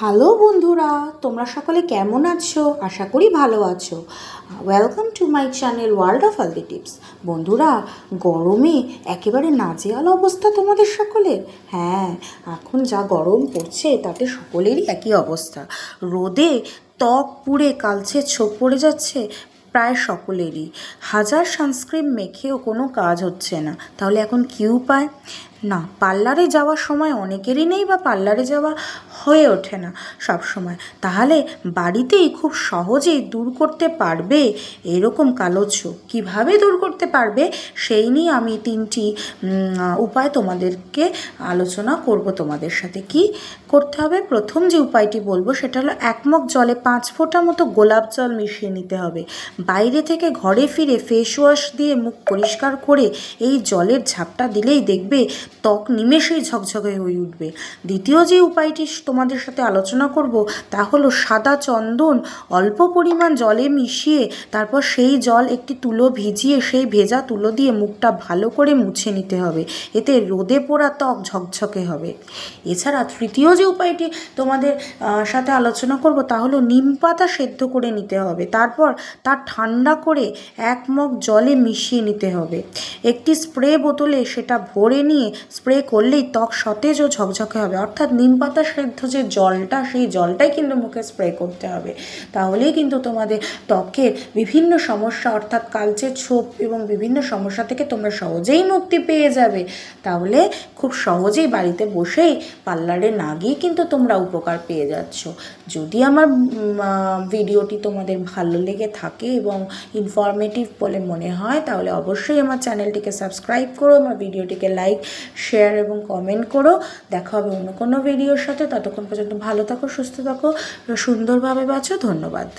Hello বন্ধুরা, তোমরা সকলে কেমন আছো? আশা করি ভালো আছো। Welcome to my channel world of healthy tips. বন্ধুরা, গরমে একেবারে নাজেহাল অবস্থা তোমাদের সকলের। হ্যাঁ, এখন যা গরম পড়ছে তাতে সকলেরই একই অবস্থা। রোদে ত্বক পুড়ে কালচে ছোপ পড়ে যাচ্ছে প্রায় সকলেরই। হাজার সানস্ক্রিন মেখেও কোনো কাজ হচ্ছে না। তাহলে এখন কী উপায়? না, পার্লারে যাওয়ার সময় অনেকেরই নেই বা পার্লারে যাওয়া হয়ে ওঠে না সব সময়। তাহলে বাড়িতেই খুব সহজেই দূর করতে পারবে এরকম কালো ছোপ। কীভাবে দূর করতে পারবে সেই নিয়ে আমি 3টি উপায় তোমাদেরকে আলোচনা করব তোমাদের সাথে। কি করতে হবে? প্রথম যে উপায়টি বলবো সেটা হলো 1 মগ জলে 5 ফোঁটা মতো গোলাপ জল মিশিয়ে নিতে হবে। বাইরে থেকে ঘরে ফিরে ফেস ওয়াশ দিয়ে মুখ পরিষ্কার করে এই জলের ঝাপটা দিলেই দেখবে ত্বক নিমেষেই ঝকঝকে হয়ে উঠবে। দ্বিতীয় যে উপায়টি তোমাদের সাথে আলোচনা করব তা হলো সাদা চন্দন অল্প পরিমাণ জলে মিশিয়ে তারপর সেই জল একটি তুলো ভিজিয়ে সেই ভেজা তুলো দিয়ে মুখটা ভালো করে মুছে নিতে হবে। এতে রোদে পোড়া ত্বক ঝকঝকে হবে। এছাড়া তৃতীয় যে উপায়টি তোমাদের সাথে আলোচনা করব তা হলো নিম পাতা সেদ্ধ করে নিতে হবে। তারপর তা ঠান্ডা করে 1 মগ জলে মিশিয়ে নিতে হবে। একটি স্প্রে বোতলে সেটা ভরে নিয়ে স্প্রে করলেই ত্বক সতেজ ও ঝকঝকে হবে। অর্থাৎ নিম পাতা সেদ্ধ যে জলটা, সেই জলটাই কিন্তু মুখে স্প্রে করতে হবে। তাহলেই কিন্তু তোমাদের ত্বকের বিভিন্ন সমস্যা অর্থাৎ কালচে ছোপ এবং বিভিন্ন সমস্যা থেকে তোমরা সহজেই মুক্তি পেয়ে যাবে। তাহলে খুব সহজেই বাড়িতে বসেই পার্লারে না গিয়ে কিন্তু তোমরা উপকার পেয়ে যাচ্ছ। যদি আমার ভিডিওটি তোমাদের ভালো লেগে থাকে এবং ইনফরমেটিভ বলে মনে হয় তাহলে অবশ্যই আমার চ্যানেলটিকে সাবস্ক্রাইব করো, আমার ভিডিওটিকে লাইক, শেয়ার এবং কমেন্ট করো। দেখা হবে অন্য কোনো ভিডিওর সাথে। ততক্ষণ পর্যন্ত ভালো থাকো, সুস্থ থাকো, সুন্দরভাবে বাঁচো। ধন্যবাদ।